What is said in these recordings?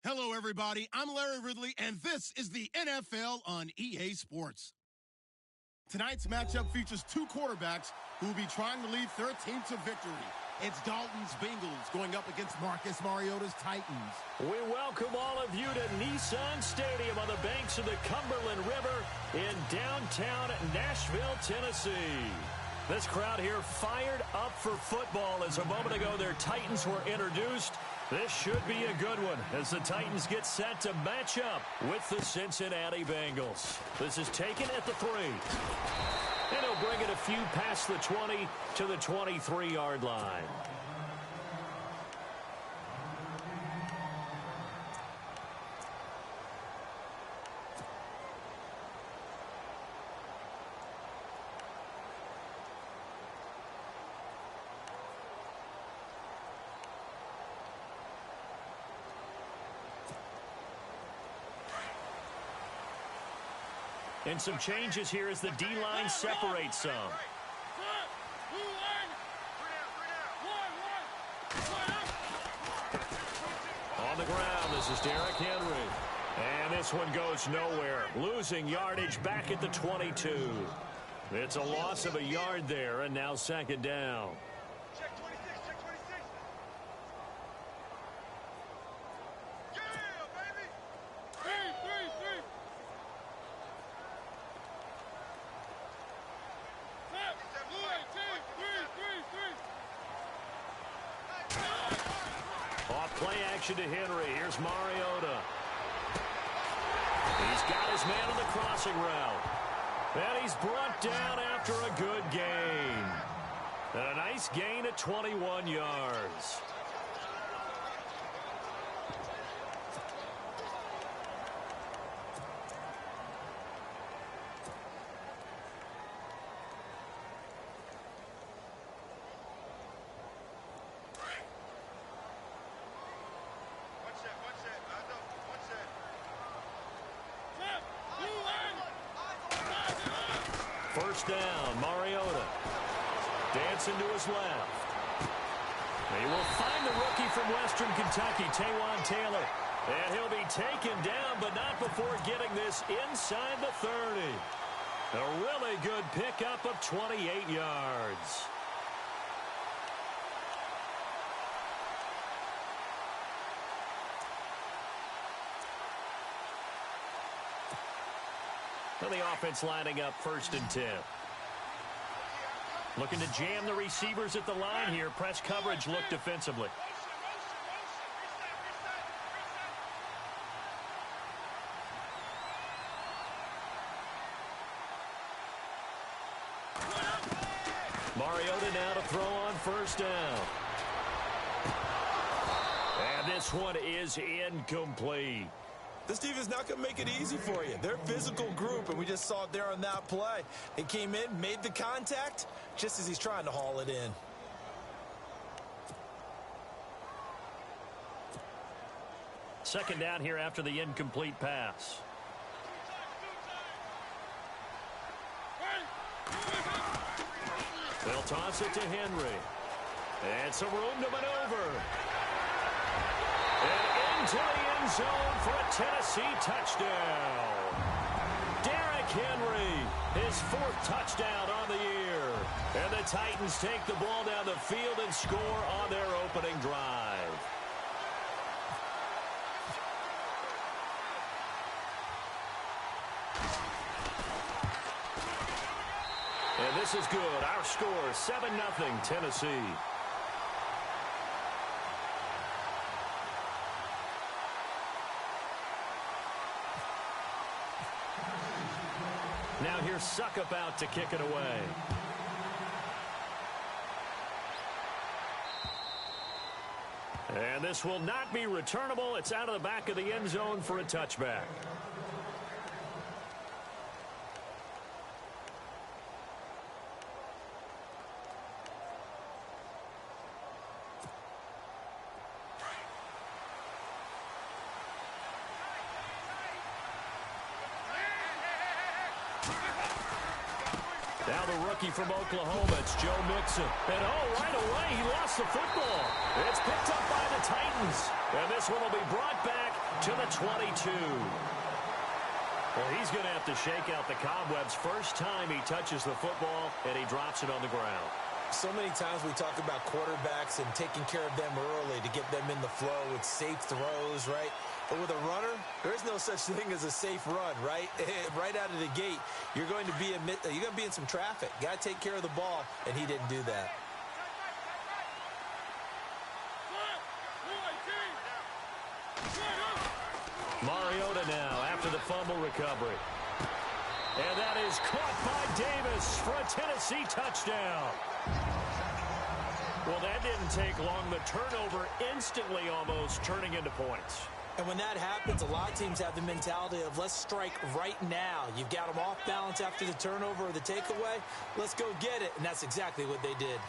Hello, everybody. I'm Larry Ridley, and this is the NFL on EA Sports. Tonight's matchup features two quarterbacks who will be trying to lead their team to victory. It's Dalton's Bengals going up against Marcus Mariota's Titans. We welcome all of you to Nissan Stadium on the banks of the Cumberland River in downtown Nashville, Tennessee. This crowd here fired up for football as a moment ago their Titans were introduced. This should be a good one as the Titans get set to match up with the Cincinnati Bengals. This is taken at the 3. And he'll bring it a few past the 20 to the 23-yard line. And some changes here as the D-line separates some. On the ground, this is Derrick Henry. And this one goes nowhere. Losing yardage back at the 22. It's a loss of a yard there, and now second down. Check 26, check 26. Yeah, baby. 3. Off play action to Henry. Here's Mariota. He's got his man on the crossing route. And he's brought down after a good gain. And a nice gain at 21 yards. First down, Mariota. Dancing to his left. He will find the rookie from Western Kentucky, Taywan Taylor. And he'll be taken down, but not before getting this inside the 30. A really good pickup of 28 yards. And the offense lining up 1st and 10. Looking to jam the receivers at the line here. Press coverage look defensively. Mariota now to throw on 1st down. And this one is incomplete. This defense not going to make it easy for you. They're a physical group, and we just saw it there on that play. They came in, made the contact, just as he's trying to haul it in. Second down here after the incomplete pass. They'll toss it to Henry. And some room to maneuver. And into the end zone for a Tennessee touchdown. Derrick Henry, his 4th touchdown on the year. And the Titans take the ball down the field and score on their opening drive. And this is good. Our score, 7-0 Tennessee. Now here's Suckup out to kick it away. And this will not be returnable. It's out of the back of the end zone for a touchback. Now the rookie from Oklahoma, it's Joe Mixon. And right away, he lost the football. It's picked up by the Titans. And this one will be brought back to the 22. Well, he's going to have to shake out the cobwebs first time he touches the football, and he drops it on the ground. So many times we talk about quarterbacks and taking care of them early to get them in the flow with safe throws, right? But with a runner, there is no such thing as a safe run, right? Right out of the gate, you're going to be in some traffic. Got to take care of the ball, and he didn't do that. Mariota now after the fumble recovery. And that is caught by Davis for a Tennessee touchdown. Well, that didn't take long. The turnover instantly almost turning into points. And when that happens, a lot of teams have the mentality of let's strike right now. You've got them off balance after the turnover or the takeaway. Let's go get it. And that's exactly what they did.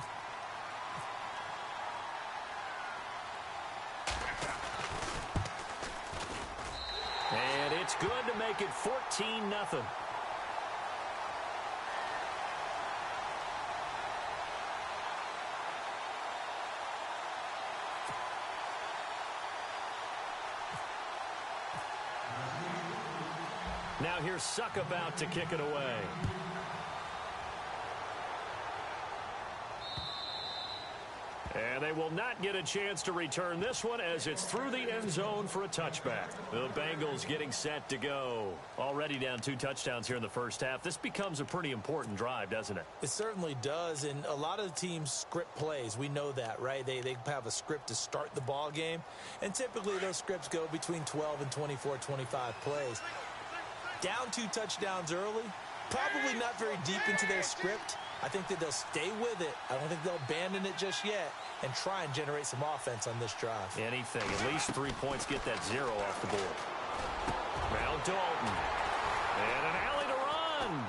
And it's good to make it 14-0. Now here's Suck about to kick it away. And they will not get a chance to return this one as it's through the end zone for a touchback. The Bengals getting set to go. Already down 2 touchdowns here in the first half. This becomes a pretty important drive, doesn't it? It certainly does, and a lot of teams script plays. We know that, right? They have a script to start the ball game, and typically those scripts go between 12 and 24, 25 plays. Down 2 touchdowns early, probably not very deep into their script. I think that they'll stay with it. I don't think they'll abandon it just yet and try and generate some offense on this drive. Anything. At least 3 points, get that 0 off the board. Now Dalton. And an alley to run.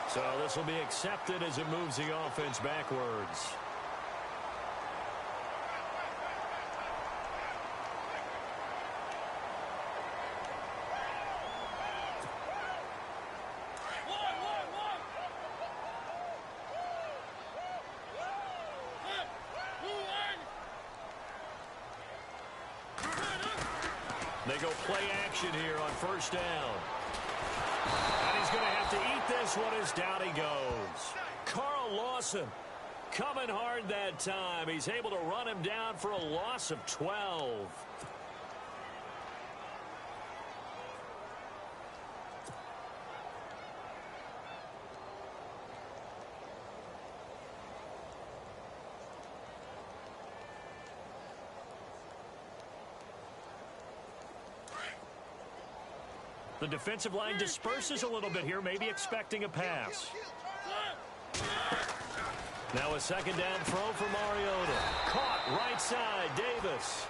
So this will be accepted as it moves the offense backwards. They go play action here on first down. And he's going to have to eat this one as down he goes. Carl Lawson coming hard that time. He's able to run him down for a loss of 12. The defensive line disperses a little bit here, maybe expecting a pass. Now a second down throw for Mariota. Caught right side, Davis.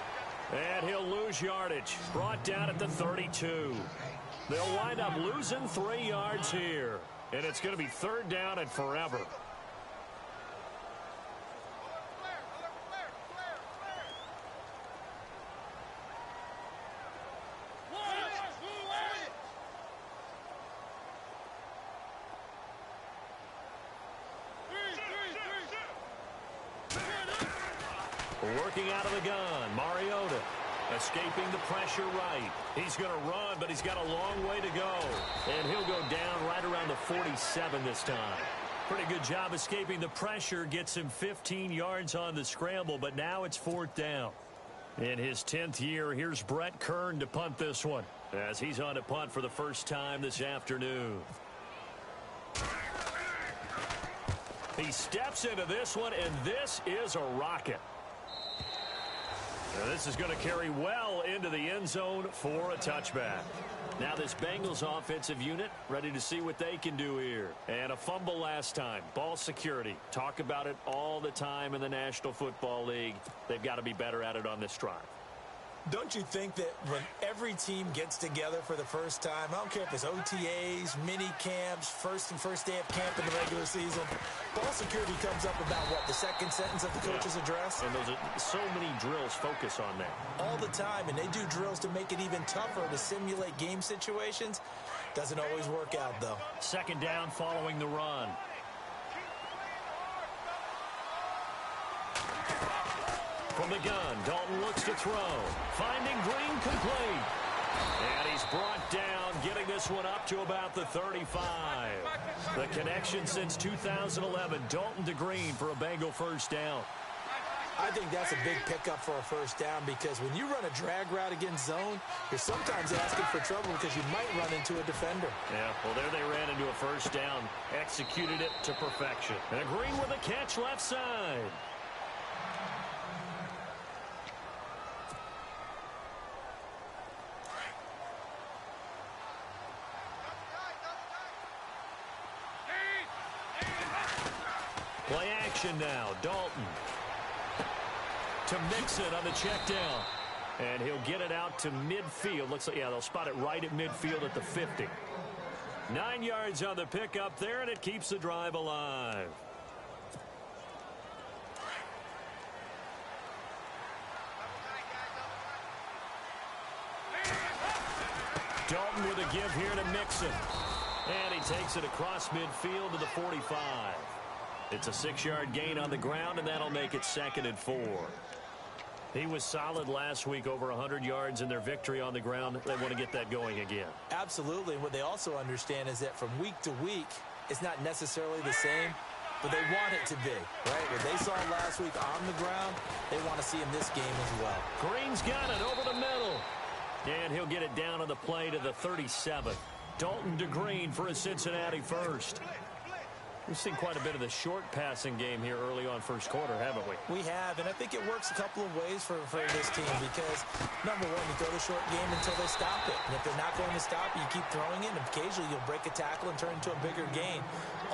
And he'll lose yardage. Brought down at the 32. They'll wind up losing 3 yards here. And it's going to be 3rd down and forever. Working out of the gun, Mariota escaping the pressure right. He's going to run, but he's got a long way to go. And he'll go down right around the 47 this time. Pretty good job escaping the pressure. Gets him 15 yards on the scramble, but now it's 4th down. In his 10th year, here's Brett Kern to punt this one as he's on to punt for the first time this afternoon. He steps into this one, and this is a rocket. Now this is going to carry well into the end zone for a touchback. Now this Bengals offensive unit ready to see what they can do here. And a fumble last time. Ball security. Talk about it all the time in the National Football League. They've got to be better at it on this drive. Don't you think that when every team gets together for the first time, I don't care if it's OTAs, mini camps, first day of camp in the regular season, ball security comes up about what, the second sentence of the coach's address? And those are so many drills focus on that. All the time, and they do drills to make it even tougher to simulate game situations. Doesn't always work out, though. Second down following the run. From the gun, Dalton looks to throw. Finding Green complete. And he's brought down, getting this one up to about the 35. The connection since 2011, Dalton to Green for a Bengal first down. I think that's a big pickup for a first down because when you run a drag route against zone, you're sometimes asking for trouble because you might run into a defender. Yeah, well, there they ran into a first down. Executed it to perfection. And Green with a catch left side. Play action now. Dalton to Mixon on the check down. And he'll get it out to midfield. Looks like, yeah, they'll spot it right at midfield at the 50. 9 yards on the pickup there, and it keeps the drive alive. Dalton with a give here to Mixon. And he takes it across midfield to the 45. It's a 6-yard gain on the ground, and that'll make it 2nd and 4. He was solid last week, over 100 yards in their victory on the ground. They want to get that going again. Absolutely. What they also understand is that from week to week, it's not necessarily the same, but they want it to be, right? What they saw last week on the ground, they want to see in this game as well. Green's got it over the middle. And he'll get it down on the play to the 37. Dalton to Green for a Cincinnati first. We've seen quite a bit of the short passing game here early on first quarter, haven't we? We have, and I think it works a couple of ways for this team because, number one, you throw the short game until they stop it. And if they're not going to stop it, you keep throwing it, and occasionally you'll break a tackle and turn into a bigger gain.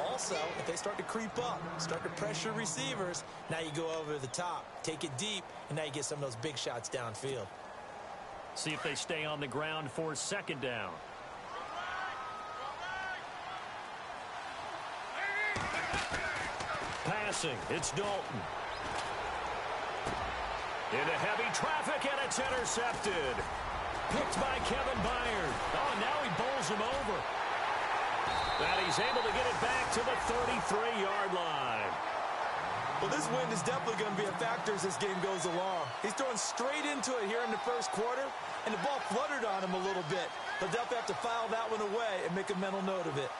Also, if they start to creep up, start to pressure receivers, now you go over the top, take it deep, and now you get some of those big shots downfield. See if they stay on the ground for 2nd down. Passing, it's Dalton. Into heavy traffic, and it's intercepted. Picked by Kevin Byard. Oh, now he bowls him over. And he's able to get it back to the 33-yard line. Well, this wind is definitely going to be a factor as this game goes along. He's throwing straight into it here in the first quarter, and the ball fluttered on him a little bit. He'll definitely have to file that one away and make a mental note of it.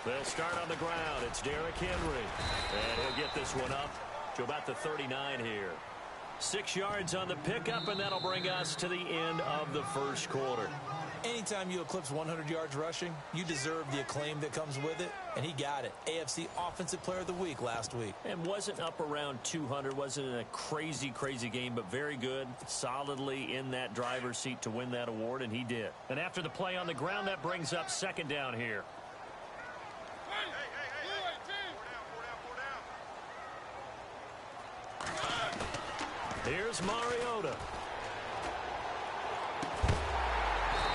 They'll start on the ground. It's Derrick Henry. And he'll get this one up to about the 39 here. 6 yards on the pickup, and that'll bring us to the end of the first quarter. Anytime you eclipse 100 yards rushing, you deserve the acclaim that comes with it, and he got it. AFC Offensive Player of the Week last week. And wasn't up around 200, wasn't in a crazy game, but very good, solidly in that driver's seat to win that award, and he did. And after the play on the ground, that brings up 2nd down here. Here's Mariota.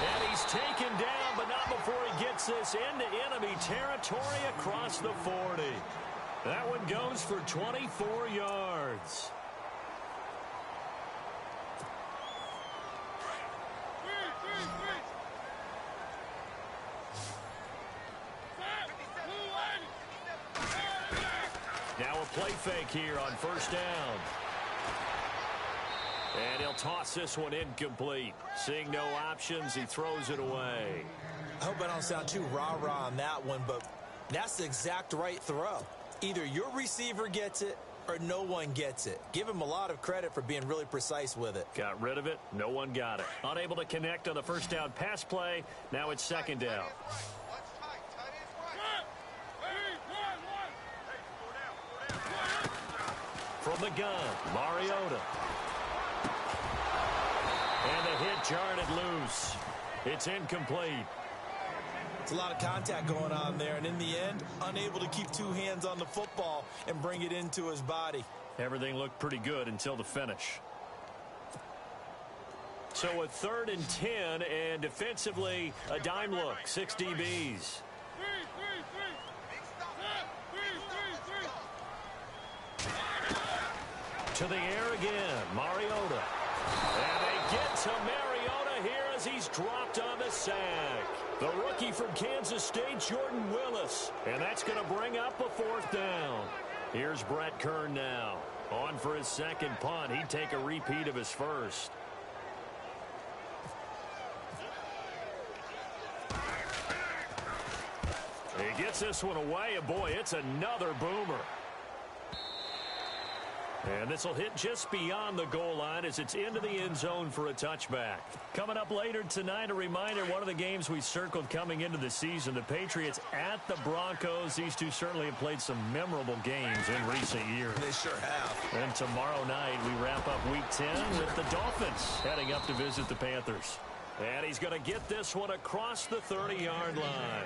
And he's taken down, but not before he gets this into enemy territory across the 40. That one goes for 24 yards. Now a play fake here on first down. And he'll toss this one incomplete. Seeing no options, he throws it away. I hope I don't sound too rah-rah on that one, but that's the exact right throw. Either your receiver gets it or no one gets it. Give him a lot of credit for being really precise with it. Got rid of it. No one got it. Unable to connect on the first down pass play. Now it's 2nd down. From the gun, Mariota. And the hit jarred it loose. It's incomplete. It's a lot of contact going on there, and in the end, unable to keep two hands on the football and bring it into his body. Everything looked pretty good until the finish. So a 3rd and 10, and defensively, a dime look, 6 DBs. To the air again, Mariota. And they get to Mariota here as he's dropped on the sack. The rookie from Kansas State, Jordan Willis. And that's going to bring up a 4th down. Here's Brett Kern now. On for his second punt. He'd take a repeat of his first. He gets this one away, and boy, it's another boomer. And this will hit just beyond the goal line as it's into the end zone for a touchback. Coming up later tonight, a reminder, one of the games we circled coming into the season, the Patriots at the Broncos. These two certainly have played some memorable games in recent years. They sure have. And tomorrow night, we wrap up Week 10 with the Dolphins heading up to visit the Panthers. And he's going to get this one across the 30-yard line.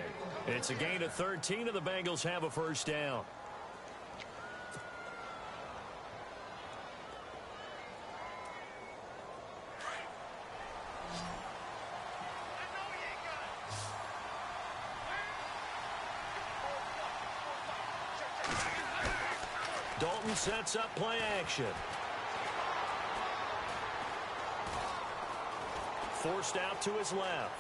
It's a gain of 13, and the Bengals have a first down. Dalton sets up play action. Forced out to his left.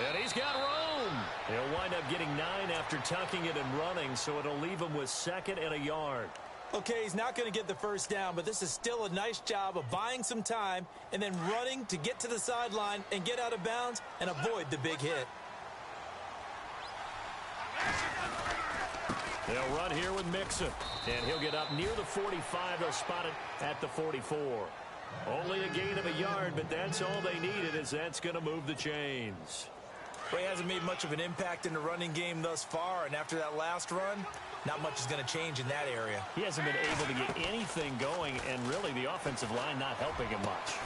And he's got room. He'll wind up getting 9 after tucking it and running, so it'll leave him with 2nd and a yard. Okay, he's not going to get the first down, but this is still a nice job of buying some time and then running to get to the sideline and get out of bounds and avoid the big hit. They'll run here with Mixon, and he'll get up near the 45. They'll spot it at the 44. Only a gain of a yard, but that's all they needed, as that's going to move the chains. Well, he hasn't made much of an impact in the running game thus far, and after that last run, not much is going to change in that area. He hasn't been able to get anything going, and really the offensive line not helping him much.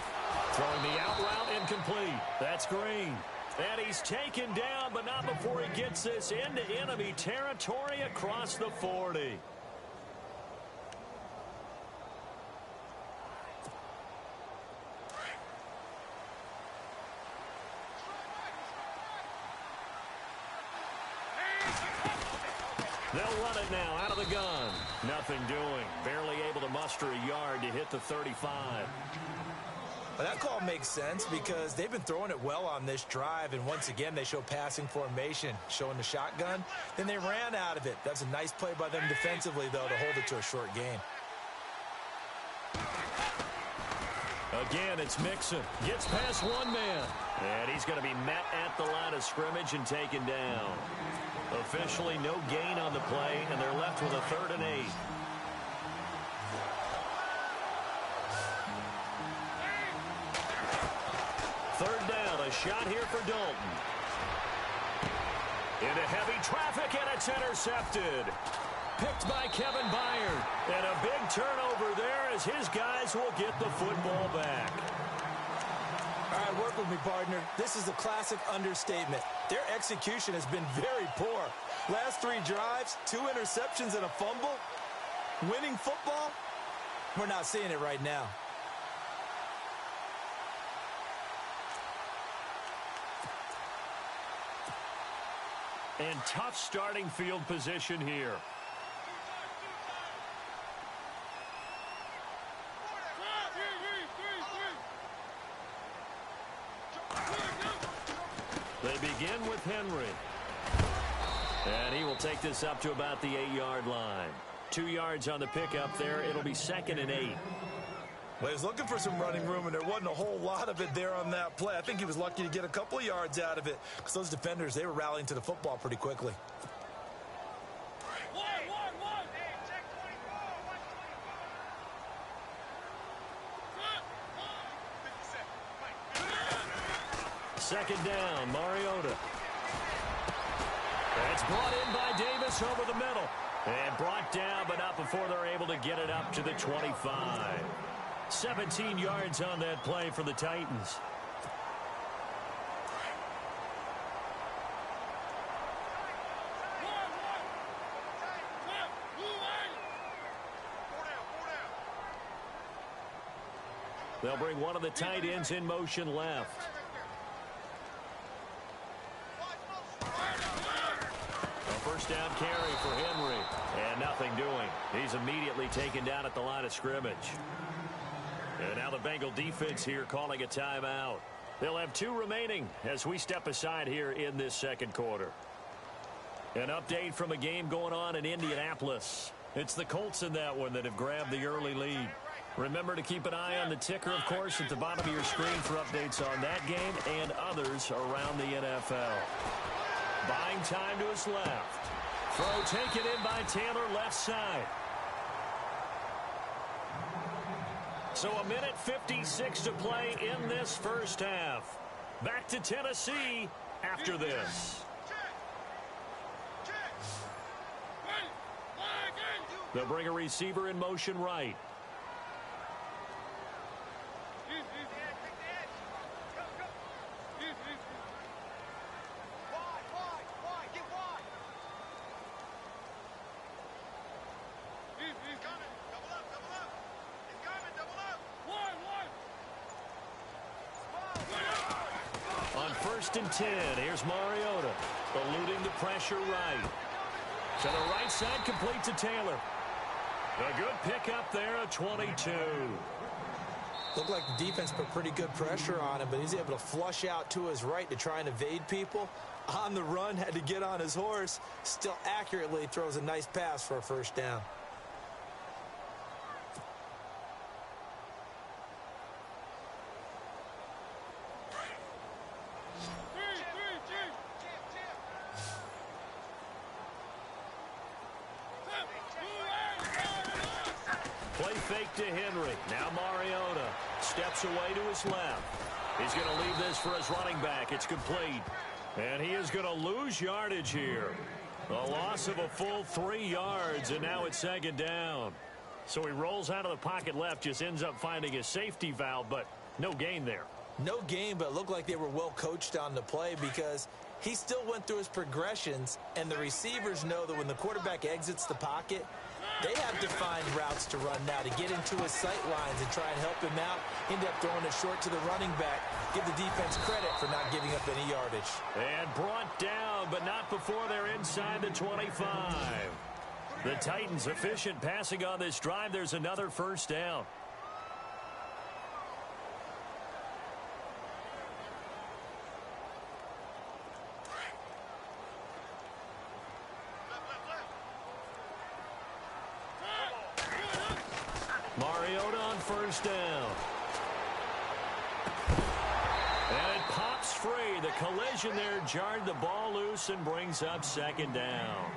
Throwing the out route incomplete. That's Green. And he's taken down, but not before he gets this into enemy territory across the 40. They'll run it now out of the gun. Nothing doing. Barely able to muster a yard to hit the 35. Well, that call makes sense because they've been throwing it well on this drive, and once again they show passing formation, showing the shotgun. Then they ran out of it. That's a nice play by them defensively, though, to hold it to a short gain. Again, it's Mixon. Gets past one man. And he's going to be met at the line of scrimmage and taken down. Officially no gain on the play, and they're left with a 3rd and 8. Third down, a shot here for Dalton. Into heavy traffic, and it's intercepted. Picked by Kevin Byard. And a big turnover there as his guys will get the football back. All right, work with me, partner. This is a classic understatement. Their execution has been very poor. Last 3 drives, 2 interceptions and a fumble. Winning football? We're not seeing it right now. And tough starting field position here. They begin with Henry. And he will take this up to about the 8-yard line. 2 yards on the pickup there. It'll be 2nd and 8. Well, he was looking for some running room, and there wasn't a whole lot of it there on that play. I think he was lucky to get a couple of yards out of it because those defenders, they were rallying to the football pretty quickly. Second down, Mariota. It's brought in by Davis over the middle. And brought down, but not before they're able to get it up to the 25. 17 yards on that play for the Titans. They'll bring one of the tight ends in motion left. first down carry for Henry. And nothing doing. He's immediately taken down at the line of scrimmage. And now the Bengal defense here calling a timeout. They'll have 2 remaining as we step aside here in this second quarter. An update from a game going on in Indianapolis. It's the Colts in that one that have grabbed the early lead. Remember to keep an eye on the ticker, of course, at the bottom of your screen for updates on that game and others around the NFL. Buying time to his left. Throw taken in by Taylor, left side. So a minute 56 to play in this first half. Back to Tennessee after this. They'll bring a receiver in motion right. On 1st and 10, here's Mariota, eluding the pressure right. To the right side, complete to Taylor. A good pickup there, a 22. Looked like the defense put pretty good pressure on him, but he's able to flush out to his right to try and evade people. On the run, had to get on his horse. Still accurately throws a nice pass for a first down. Play fake to Henry. Now Mariota steps away to his left. He's going to leave this for his running back. It's complete. And he is going to lose yardage here. A loss of a full 3 yards, and now it's 2nd down. So he rolls out of the pocket left, just ends up finding a safety valve, but no gain there. No gain, but it looked like they were well coached on the play because he still went through his progressions, and the receivers know that when the quarterback exits the pocket, they have defined routes to run now to get into his sight lines and try and help him out. End up throwing it short to the running back. Give the defense credit for not giving up any yardage. And brought down, but not before they're inside the 25. The Titans efficient passing on this drive. There's another first down. Mariota on first down. And it pops free. The collision there jarred the ball loose and brings up 2nd down.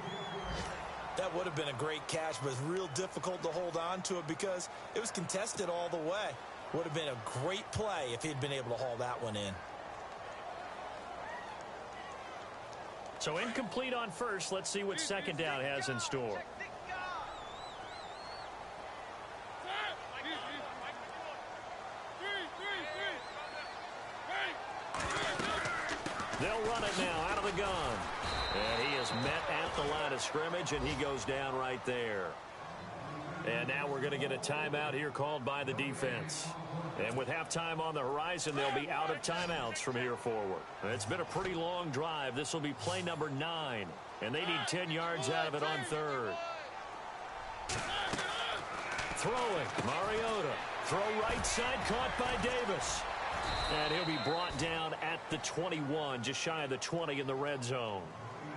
That would have been a great catch, but it's real difficult to hold on to it because it was contested all the way. Would have been a great play if he'd been able to haul that one in. So incomplete on first. Let's see what 2nd down has in store. They'll run it now out of the gun. And he is met at the line of scrimmage, and he goes down right there. And now we're going to get a timeout here called by the defense. And with halftime on the horizon, they'll be out of timeouts from here forward. It's been a pretty long drive. This will be play number 9. And they need 10 yards out of it on 3rd. Throwing, Mariota. Throw right side, caught by Davis. And he'll be brought down at the 21, just shy of the 20 in the red zone.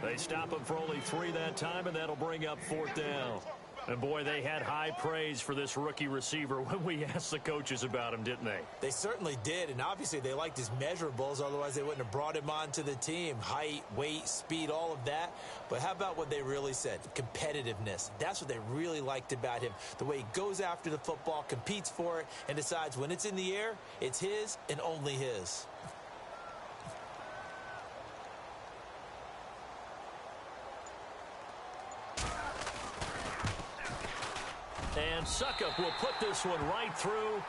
They stop him for only 3 that time, and that'll bring up 4th down. And, boy, they had high praise for this rookie receiver when we asked the coaches about him, didn't they? They certainly did, and obviously they liked his measurables. Otherwise, they wouldn't have brought him onto the team. Height, weight, speed, all of that. But how about what they really said? Competitiveness. That's what they really liked about him. The way he goes after the football, competes for it, and decides when it's in the air, it's his and only his. And Suckup will put this one right through.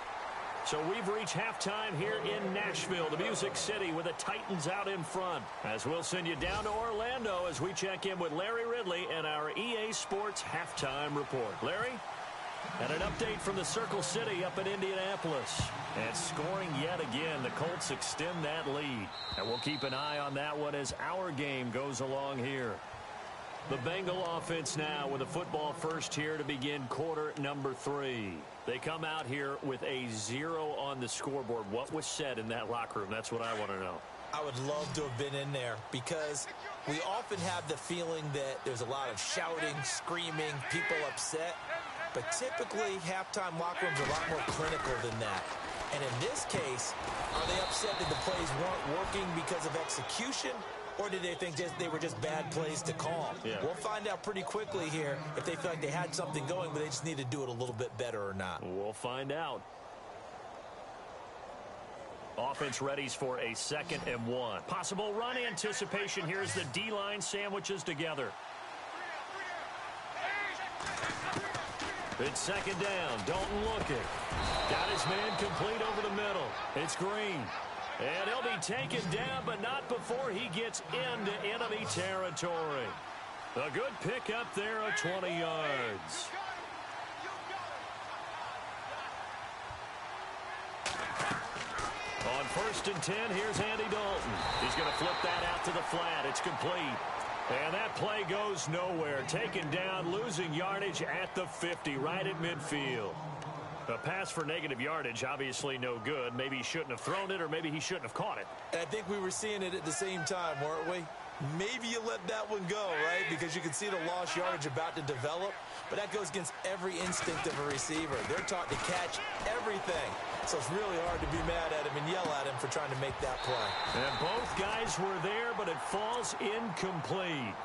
So we've reached halftime here in Nashville, the Music City, with the Titans out in front. As we'll send you down to Orlando as we check in with Larry Ridley and our EA Sports Halftime Report. Larry? And an update from the Circle City up in Indianapolis. And scoring yet again, the Colts extend that lead. And we'll keep an eye on that one as our game goes along here. The Bengal offense now with a football first here to begin quarter number 3. They come out here with a 0 on the scoreboard. What was said in that locker room? That's what I want to know. I would love to have been in there because we often have the feeling that there's a lot of shouting, screaming, people upset. But typically, halftime locker rooms are a lot more clinical than that. And in this case, are they upset that the plays weren't working because of execution? Or did they think they were just bad plays to call? Yeah. We'll find out pretty quickly here if they feel like they had something going, but they just need to do it a little bit better or not. We'll find out. Offense readies for a 2nd and 1. Possible run anticipation. Here's the D-line sandwiches together. It's 2nd down. Dalton looking. Got his man complete over the middle. It's Green. And he'll be taken down, but not before he gets into enemy territory. A good pickup there of 20 yards. On 1st and 10, here's Andy Dalton. He's going to flip that out to the flat. It's complete. And that play goes nowhere. Taken down, losing yardage at the 50, right at midfield. A pass for negative yardage, obviously no good. Maybe he shouldn't have thrown it, or maybe he shouldn't have caught it. I think we were seeing it at the same time, weren't we? Maybe you let that one go, right? Because you can see the lost yardage about to develop. But that goes against every instinct of a receiver. They're taught to catch everything. So it's really hard to be mad at him and yell at him for trying to make that play. And both guys were there, but it falls incomplete.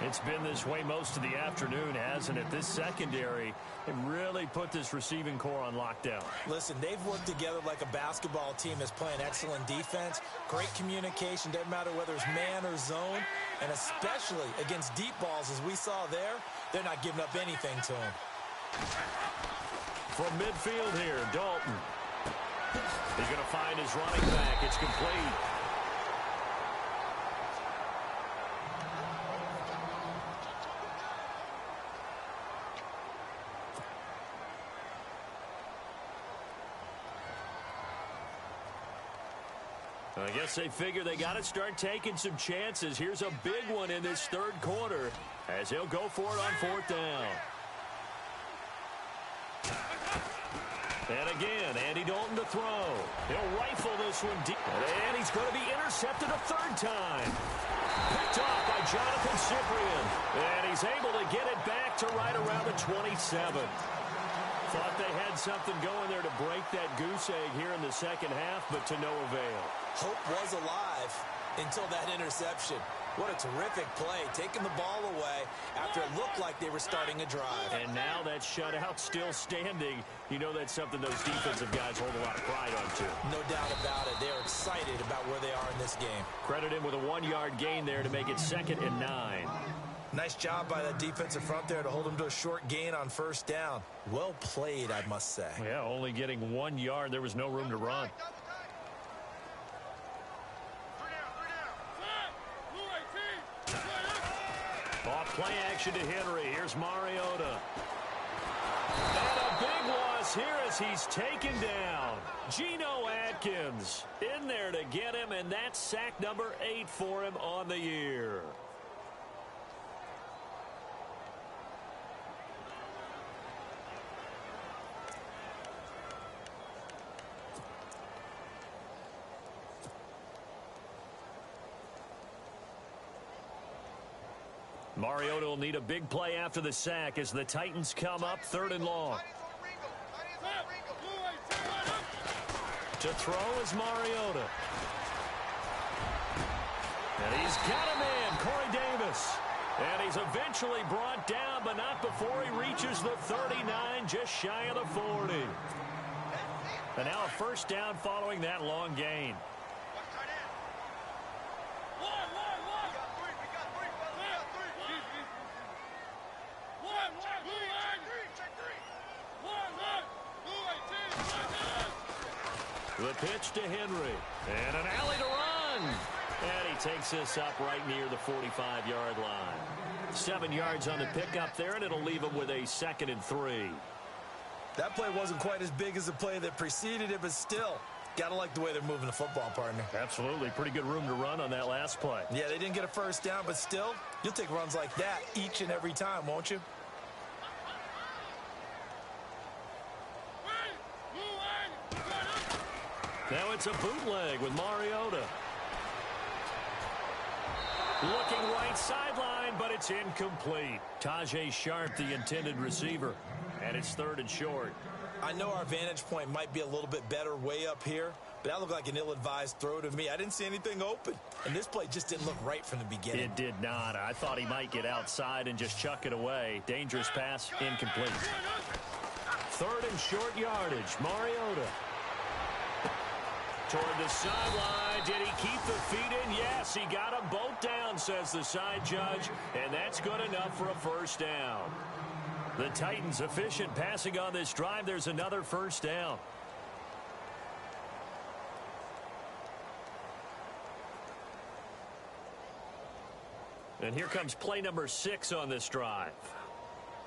It's been this way most of the afternoon, hasn't it? This secondary, they really put this receiving core on lockdown. Listen, they've worked together like a basketball team that's playing excellent defense. Great communication, doesn't matter whether it's man or zone. And especially against deep balls, as we saw there, they're not giving up anything to them. From midfield here, Dalton. He's going to find his running back. It's complete. I guess they figure they got to start taking some chances. Here's a big one in this 3rd quarter as he'll go for it on 4th down. And again, Andy Dalton to throw. He'll rifle this one deep. And he's going to be intercepted a 3rd time. Picked off by Jonathan Cyprien. And he's able to get it back to right around the 27. Thought they had something going there to break that goose egg here in the 2nd half, but to no avail. Hope was alive until that interception. What a terrific play, taking the ball away after it looked like they were starting a drive. And now that shutout still standing. You know that's something those defensive guys hold a lot of pride on, too. No doubt about it. They're excited about where they are in this game. Credit him with a 1-yard gain there to make it 2nd and 9. Nice job by that defensive front there to hold him to a short gain on 1st down. Well played, I must say. Yeah, only getting 1 yard. There was no room to run. Off play action to Henry. Here's Mariota. And a big loss here as he's taken down. Geno Atkins in there to get him, and that's sack number 8 for him on the year. Mariota will need a big play after the sack as the Titans come up 3rd and long. To throw is Mariota. And he's got a man, Corey Davis. And he's eventually brought down, but not before he reaches the 39, just shy of the 40. And now a 1st down following that long gain. The pitch to Henry. And an alley to run. And he takes this up right near the 45-yard line. 7 yards on the pickup there, and it'll leave him with a 2nd and 3. That play wasn't quite as big as the play that preceded it, but still, Gotta like the way they're moving the football, partner. Absolutely. Pretty good room to run on that last play. Yeah, they didn't get a first down, but still, you'll take runs like that each and every time, won't you? Now it's a bootleg with Mariota. Looking right sideline, but it's incomplete. Tajay Sharp, the intended receiver. And it's 3rd and short. I know our vantage point might be a little bit better way up here, but that looked like an ill-advised throw to me. I didn't see anything open, and this play just didn't look right from the beginning. It did not. I thought he might get outside and just chuck it away. Dangerous pass, incomplete. 3rd and short yardage. Mariota. Toward the sideline. Did he keep the feet in? Yes, he got them both down, says the side judge, and that's good enough for a first down. The Titans efficient passing on this drive. There's another first down. And here comes play number 6 on this drive.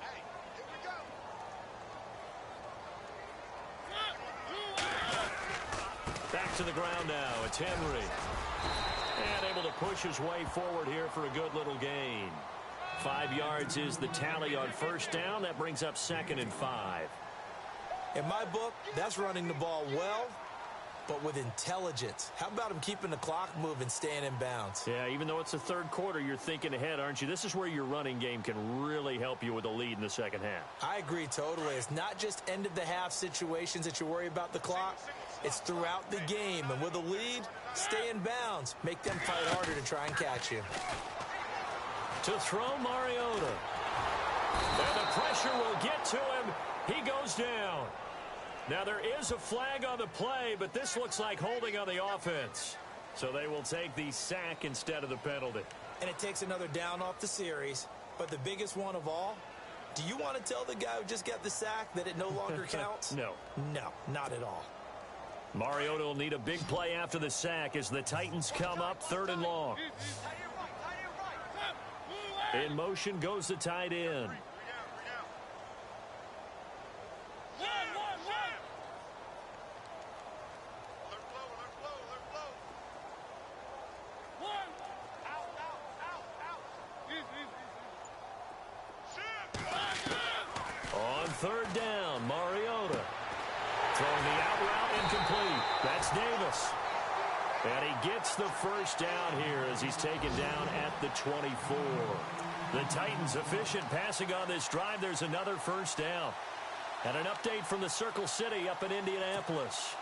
Hey, here we go. Back to the ground now. It's Henry. And able to push his way forward here for a good little gain. 5 yards is the tally on first down. That brings up 2nd and 5. In my book, that's running the ball well, but with intelligence. How about him keeping the clock moving, staying in bounds? Yeah, even though it's the 3rd quarter, you're thinking ahead, aren't you? This is where your running game can really help you with a lead in the second half. I agree totally. It's not just end-of-the-half situations that you worry about the clock. It's throughout the game. And with a lead, stay in bounds. Make them fight harder to try and catch you. To throw Mariota. And the pressure will get to him. He goes down. Now there is a flag on the play, but this looks like holding on the offense. So they will take the sack instead of the penalty. And it takes another down off the series. But the biggest one of all, do you want to tell the guy who just got the sack that it no longer counts? No. No, not at all. Mariota will need a big play after the sack as the Titans come up 3rd and long. In motion goes the tight end. On 3rd down, Mariota. Throwing the out route, incomplete. That's Davis. And he gets the first down here as he's taken down at the 24. The Titans efficient passing on this drive. There's another first down. And an update from the Circle City up in Indianapolis.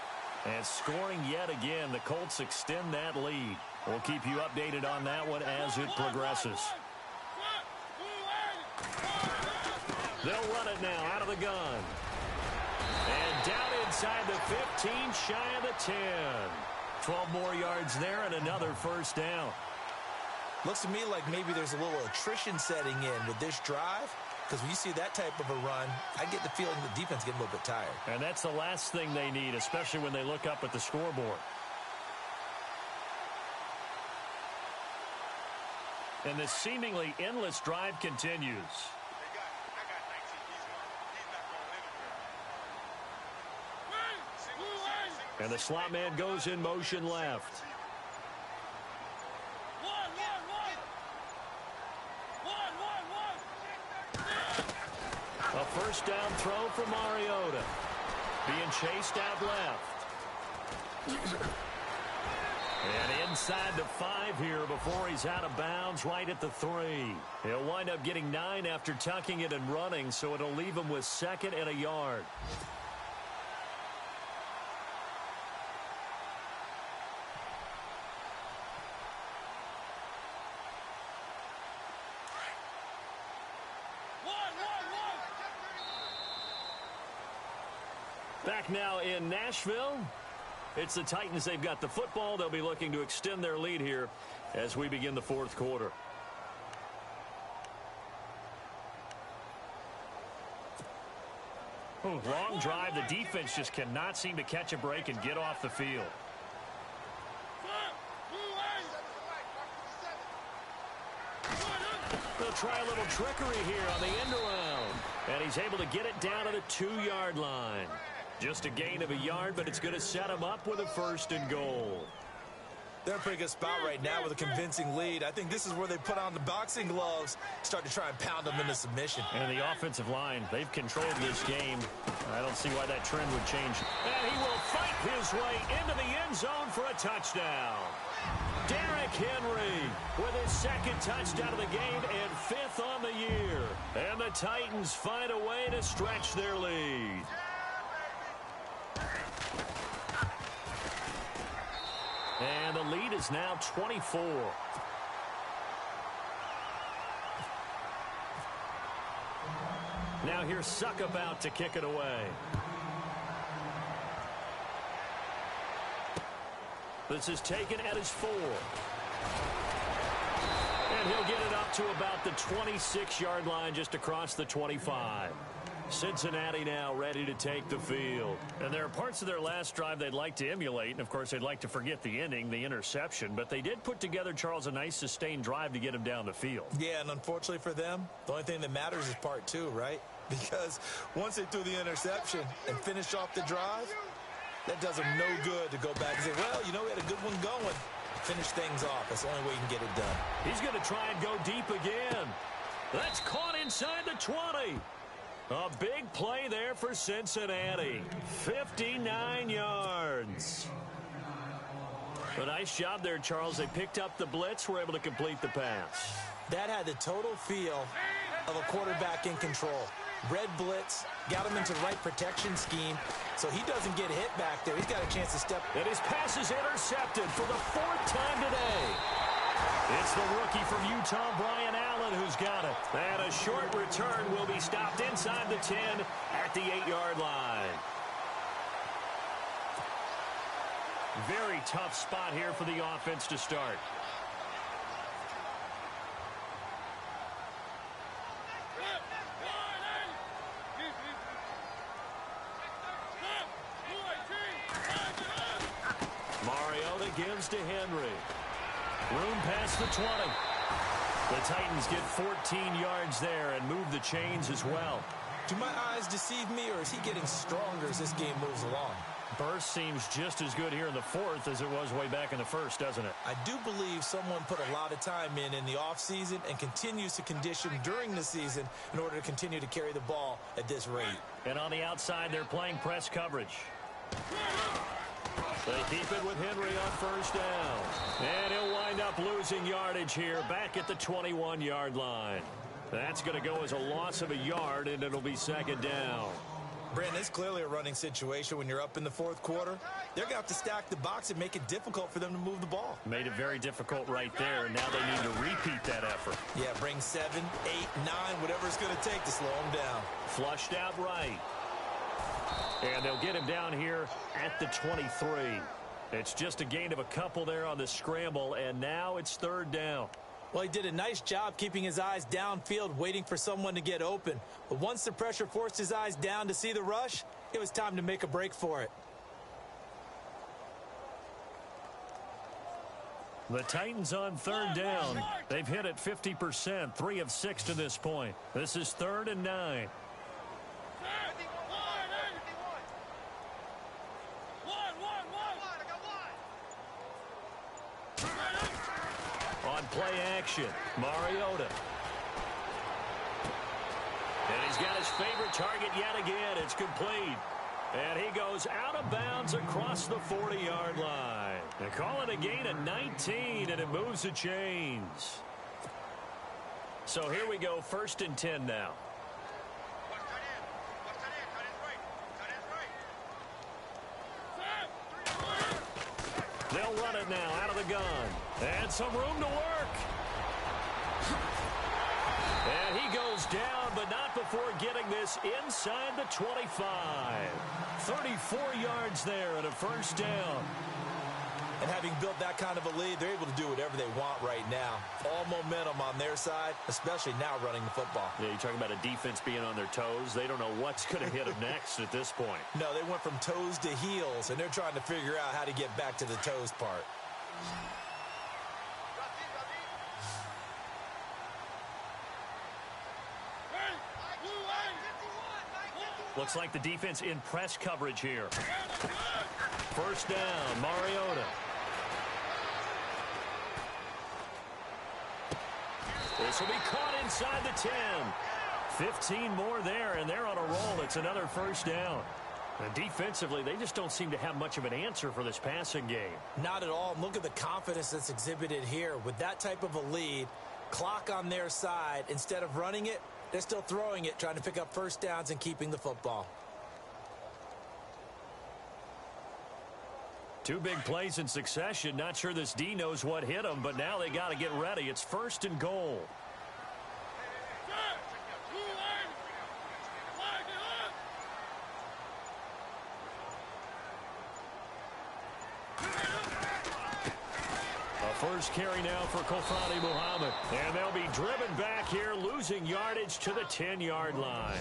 And scoring yet again. The Colts extend that lead. We'll keep you updated on that one as it progresses. They'll run it now out of the gun. And down inside the 15, shy of the 10. 12 more yards there and another first down. Looks to me like maybe there's a little attrition setting in with this drive, because when you see that type of a run, I get the feeling the defense getting a little bit tired. And that's the last thing they need, especially when they look up at the scoreboard. And this seemingly endless drive continues. And the slot man goes in motion left. A first down throw for Mariota. Being chased out left. And inside the 5 here before he's out of bounds right at the 3. He'll wind up getting 9 after tucking it and running, so it'll leave him with 2nd and a yard. Back now in Nashville. It's the Titans. They've got the football. They'll be looking to extend their lead here as we begin the 4th quarter. Long drive. The defense just cannot seem to catch a break and get off the field. They'll try a little trickery here on the end around. And he's able to get it down to the 2-yard line. Just a gain of a yard, but it's going to set them up with a 1st and goal. They're in a pretty good spot right now with a convincing lead. I think this is where they put on the boxing gloves, start to try and pound them into submission. And the offensive line, they've controlled this game. I don't see why that trend would change. And he will fight his way into the end zone for a touchdown. Derrick Henry with his 2nd touchdown of the game and 5th on the year. And the Titans find a way to stretch their lead. And the lead is now 24. Now here's Suck about to kick it away. This is taken at his 4. And he'll get it up to about the 26-yard line, just across the 25. Cincinnati now ready to take the field. And there are parts of their last drive they'd like to emulate. And, of course, they'd like to forget the inning, the interception. But they did put together, Charles, a nice sustained drive to get him down the field. Yeah, and unfortunately for them, the only thing that matters is part 2, right? Because once they threw the interception and finished off the drive, that does them no good to go back and say, well, you know, we had a good one going. Finish things off. That's the only way you can get it done. He's going to try and go deep again. That's caught inside the 20. A big play there for Cincinnati. 59 yards. A nice job there, Charles. They picked up the blitz, were able to complete the pass. That had the total feel of a quarterback in control. Red blitz, got him into the right protection scheme, so he doesn't get hit back there. He's got a chance to step. And his pass is intercepted for the 4th time today. It's the rookie from Utah, Brian Allen, who's got it. And a short return will be stopped inside the 10 at the 8-yard line. Very tough spot here for the offense to start. Mariota gives to Henry. Room past the 20. The Titans get 14 yards there and move the chains as well. Do my eyes deceive me, or is he getting stronger as this game moves along? Burst seems just as good here in the 4th as it was way back in the 1st, doesn't it? I do believe someone put a lot of time in the offseason and continues to condition during the season in order to continue to carry the ball at this rate. And on the outside, they're playing press coverage. They keep it with Henry on 1st down. And he'll wind up losing yardage here back at the 21-yard line. That's going to go as a loss of a yard, and it'll be 2nd down. Brandon, it's clearly a running situation when you're up in the 4th quarter. They're going to have to stack the box and make it difficult for them to move the ball. Made it very difficult right there, and now they need to repeat that effort. Yeah, bring 7, 8, 9, whatever it's going to take to slow them down. Flushed out right. And they'll get him down here at the 23. It's just a gain of a couple there on the scramble, and now it's 3rd down. Well, he did a nice job keeping his eyes downfield, waiting for someone to get open. But once the pressure forced his eyes down to see the rush, it was time to make a break for it. The Titans on 3rd down. They've hit it 50%, 3 of 6 to this point. This is 3rd and 9. On play action, Mariota. And he's got his favorite target yet again. It's complete. And he goes out of bounds across the 40-yard line. They call it a gain of 19, and it moves the chains. So here we go, 1st and 10 now. They'll run it now out of the gun. And some room to work. And he goes down, but not before getting this inside the 25. 34 yards there and a 1st down. And having built that kind of a lead, they're able to do whatever they want right now. All momentum on their side, especially now running the football. Yeah, you're talking about a defense being on their toes. They don't know what's going to hit them next at this point. No, they went from toes to heels, and they're trying to figure out how to get back to the toes part. Looks like the defense in press coverage here. First down, Mariota. This will be caught inside the 10. 15 more there, and they're on a roll. It's another first down. And defensively, they just don't seem to have much of an answer for this passing game. Not at all. Look at the confidence that's exhibited here. With that type of a lead, clock on their side, instead of running it, they're still throwing it, trying to pick up first downs and keeping the football. Two big plays in succession. Not sure this D knows what hit them, but now they got to get ready. It's first and goal. First carry now for Kofani Muhammad. And they'll be driven back here, losing yardage to the 10-yard line.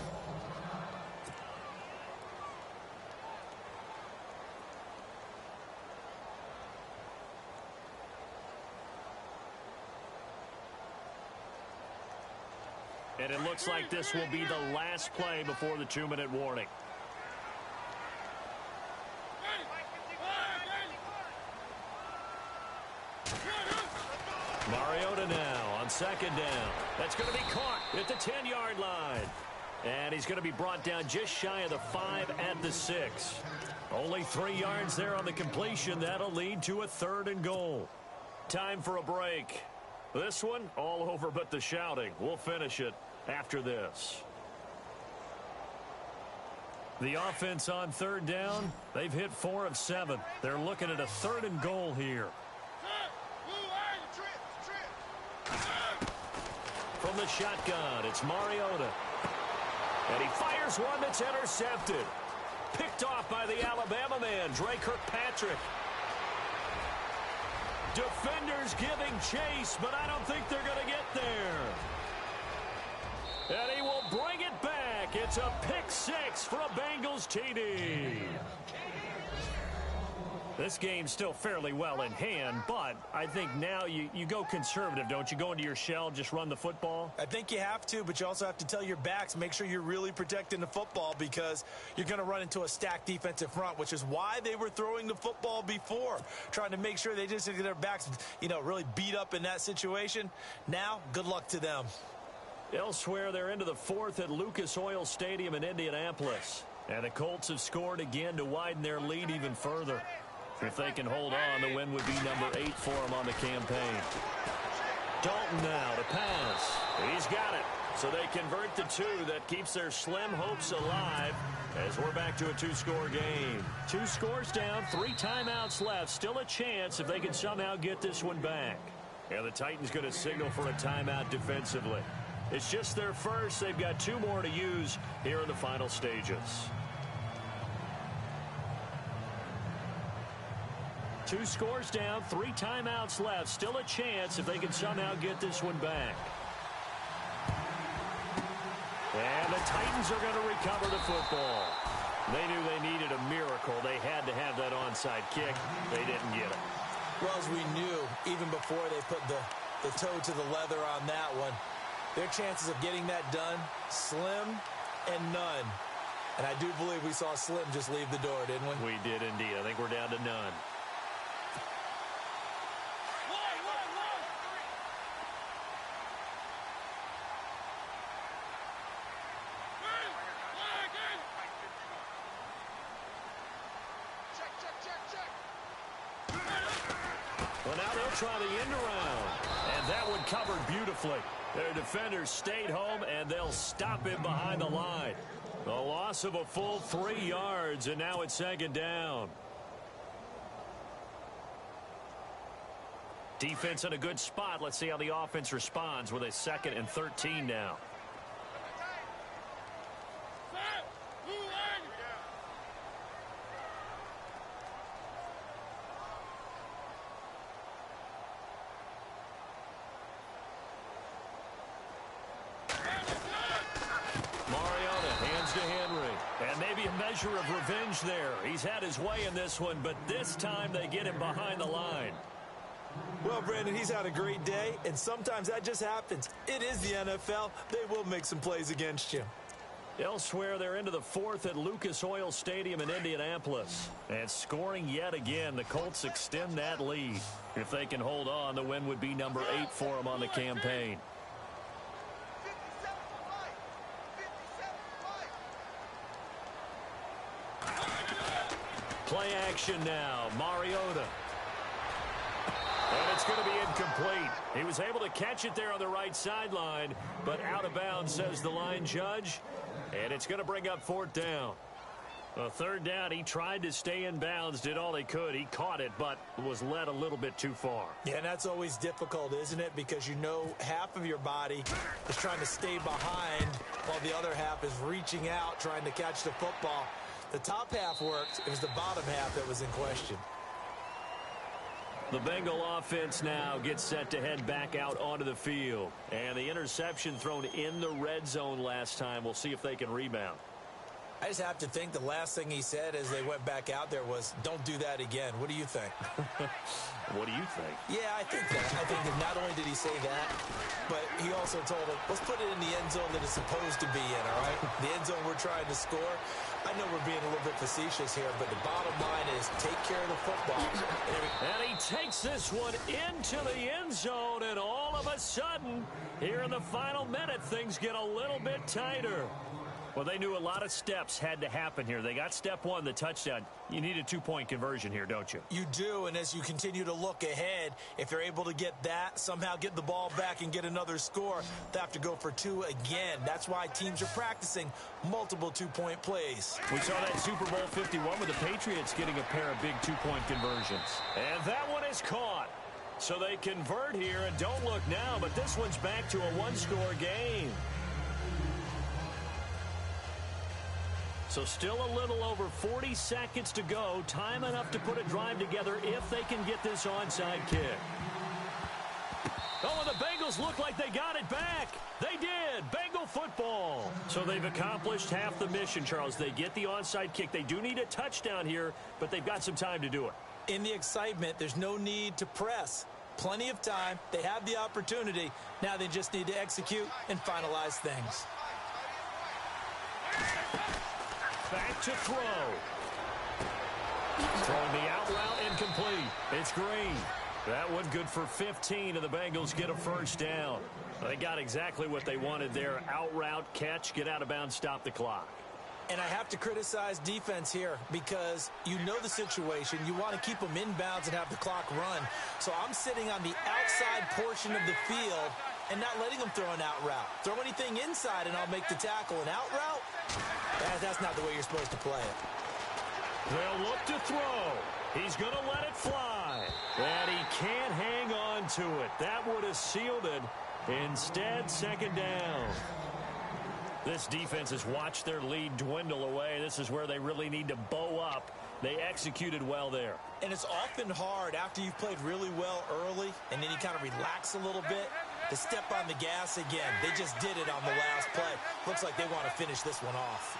And it looks like this will be the last play before the 2-minute warning. Mariota now on second down. That's going to be caught at the 10-yard line. And he's going to be brought down just shy of the 5 at the 6. Only 3 yards there on the completion. That'll lead to a 3rd and goal. Time for a break. This one, all over but the shouting. We'll finish it after this. The offense on 3rd down, they've hit 4 of 7. They're looking at a 3rd and goal here. From the shotgun, it's Mariota. And he fires one that's intercepted. Picked off by the Alabama man, Dre Kirkpatrick. Defenders giving chase, but I don't think they're going to get there. And he will bring it back. It's a pick 6 for a Bengals TD. This game's still fairly well in hand, but I think now you go conservative, don't you? Go into your shell, just run the football? I think you have to, but you also have to tell your backs, make sure you're really protecting the football because you're going to run into a stacked defensive front, which is why they were throwing the football before, trying to make sure they just get their backs, really beat up in that situation. Now, good luck to them. Elsewhere, they're into the 4th at Lucas Oil Stadium in Indianapolis. And the Colts have scored again to widen their lead even further. If they can hold on, the win would be number 8 for them on the campaign. Dalton now to pass. He's got it. So they convert the 2. That keeps their slim hopes alive as we're back to a 2-score game. 2 scores down, 3 timeouts left. Still a chance if they can somehow get this one back. And the Titans going to signal for a timeout defensively. It's just their first. They've got 2 more to use here in the final stages. 2 scores down, 3 timeouts left. Still a chance if they can somehow get this one back. And the Titans are going to recover the football. They knew they needed a miracle. They had to have that onside kick. They didn't get it. Well, as we knew, even before they put the toe to the leather on that one, their chances of getting that done, slim and none. And I do believe we saw Slim just leave the door, didn't we? We did indeed. I think we're down to none. Well, now they'll try the end around. And that one covered beautifully. Their defenders stayed home, and they'll stop him behind the line. The loss of a full 3 yards, and now it's 2nd down. Defense in a good spot. Let's see how the offense responds with a 2nd and 13 now. Measure of revenge there. He's had his way in this one, but this time they get him behind the line. Well, Brandon, he's had a great day, and sometimes that just happens. It is the NFL. They will make some plays against you. Elsewhere, they're into the fourth at Lucas Oil Stadium in Indianapolis. And scoring yet again, the Colts extend that lead. If they can hold on, the win would be number 8 for them on the campaign. Play action now, Mariota. And it's going to be incomplete. He was able to catch it there on the right sideline, but out of bounds, says the line judge. And it's going to bring up 4th down. A 3rd down, he tried to stay in bounds, did all he could. He caught it, but was led a little bit too far. Yeah, and that's always difficult, isn't it? Because you know half of your body is trying to stay behind while the other half is reaching out, trying to catch the football. The top half worked. It was the bottom half that was in question. The Bengal offense now gets set to head back out onto the field. And the interception thrown in the red zone last time. We'll see if they can rebound. I just have to think the last thing he said as they went back out there was, don't do that again. What do you think? What do you think? Yeah, I think that. I think that not only did he say that, but he also told him, let's put it in the end zone that it's supposed to be in, all right? The end zone we're trying to score. I know we're being a little bit facetious here, but the bottom line is take care of the football. And he takes this one into the end zone, and all of a sudden, here in the final minute, things get a little bit tighter. Well, they knew a lot of steps had to happen here. They got step 1, the touchdown. You need a 2-point conversion here, don't you? You do, and as you continue to look ahead, if they're able to get that, somehow get the ball back and get another score, they have to go for 2 again. That's why teams are practicing multiple 2-point plays. We saw that Super Bowl 51 with the Patriots getting a pair of big 2-point conversions. And that one is caught. So they convert here, and don't look now, but this one's back to a 1-score game. So still a little over 40 seconds to go. Time enough to put a drive together if they can get this onside kick. Oh, and the Bengals look like they got it back. They did. Bengal football. So they've accomplished half the mission, Charles. They get the onside kick. They do need a touchdown here, but they've got some time to do it. In the excitement, there's no need to press. Plenty of time. They have the opportunity. Now they just need to execute and finalize things. Back to throw. Throwing the out route incomplete. It's Green. That one good for 15, and the Bengals get a 1st down. They got exactly what they wanted there. Out route, catch, get out of bounds, stop the clock. And I have to criticize defense here because you know the situation. You want to keep them inbounds and have the clock run. So I'm sitting on the outside portion of the field and not letting them throw an out route. Throw anything inside and I'll make the tackle. An out route? That's not the way you're supposed to play it. They'll look to throw. He's going to let it fly. And he can't hang on to it. That would have sealed it. Instead, 2nd down. This defense has watched their lead dwindle away. This is where they really need to bow up. They executed well there. And it's often hard after you've played really well early and then you kind of relax a little bit to step on the gas again. They just did it on the last play. Looks like they want to finish this one off.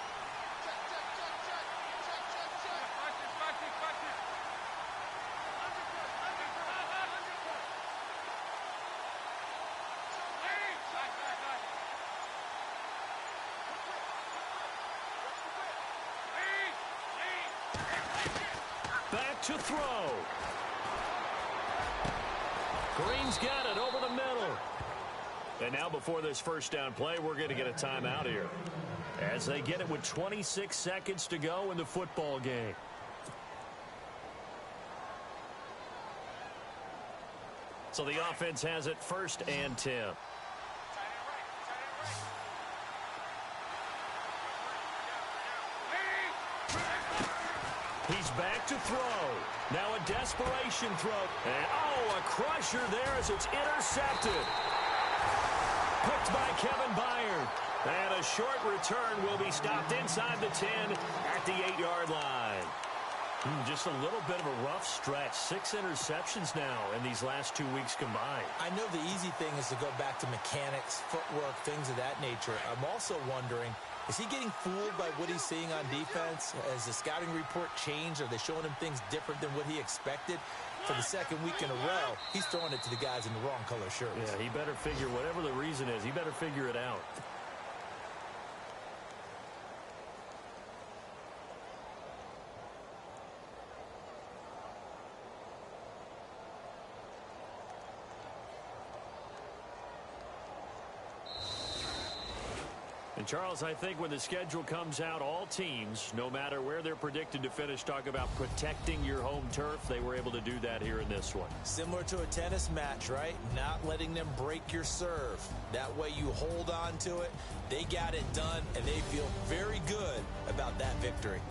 Back to throw. Green's got it over the middle. And now before this 1st down play, we're going to get a timeout here as they get it with 26 seconds to go in the football game. So the offense has it 1st and 10. He's back to throw. Now a desperation throw. And, oh, a crusher there as it's intercepted. Picked by Kevin Byard. And a short return will be stopped inside the 10 at the 8-yard line. Just a little bit of a rough stretch. 6 interceptions now in these last 2 weeks combined. I know the easy thing is to go back to mechanics, footwork, things of that nature. I'm also wondering, is he getting fooled by what he's seeing on defense? Has the scouting report changed? Are they showing him things different than what he expected? For the 2nd week in a row, he's throwing it to the guys in the wrong color shirts. Yeah, he better figure, whatever the reason is, he better figure it out. And, Charles, I think when the schedule comes out, all teams, no matter where they're predicted to finish, talk about protecting your home turf. They were able to do that here in this one. Similar to a tennis match, right? Not letting them break your serve. That way you hold on to it. They got it done, and they feel very good about that victory.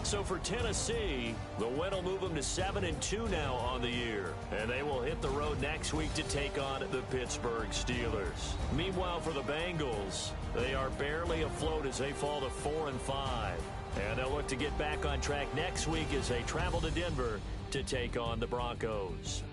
So for Tennessee, the win will move them to 7-2 now on the year. And they will hit the road next week to take on the Pittsburgh Steelers. Meanwhile, for the Bengals, they are barely afloat as they fall to 4-5. And they'll look to get back on track next week as they travel to Denver to take on the Broncos.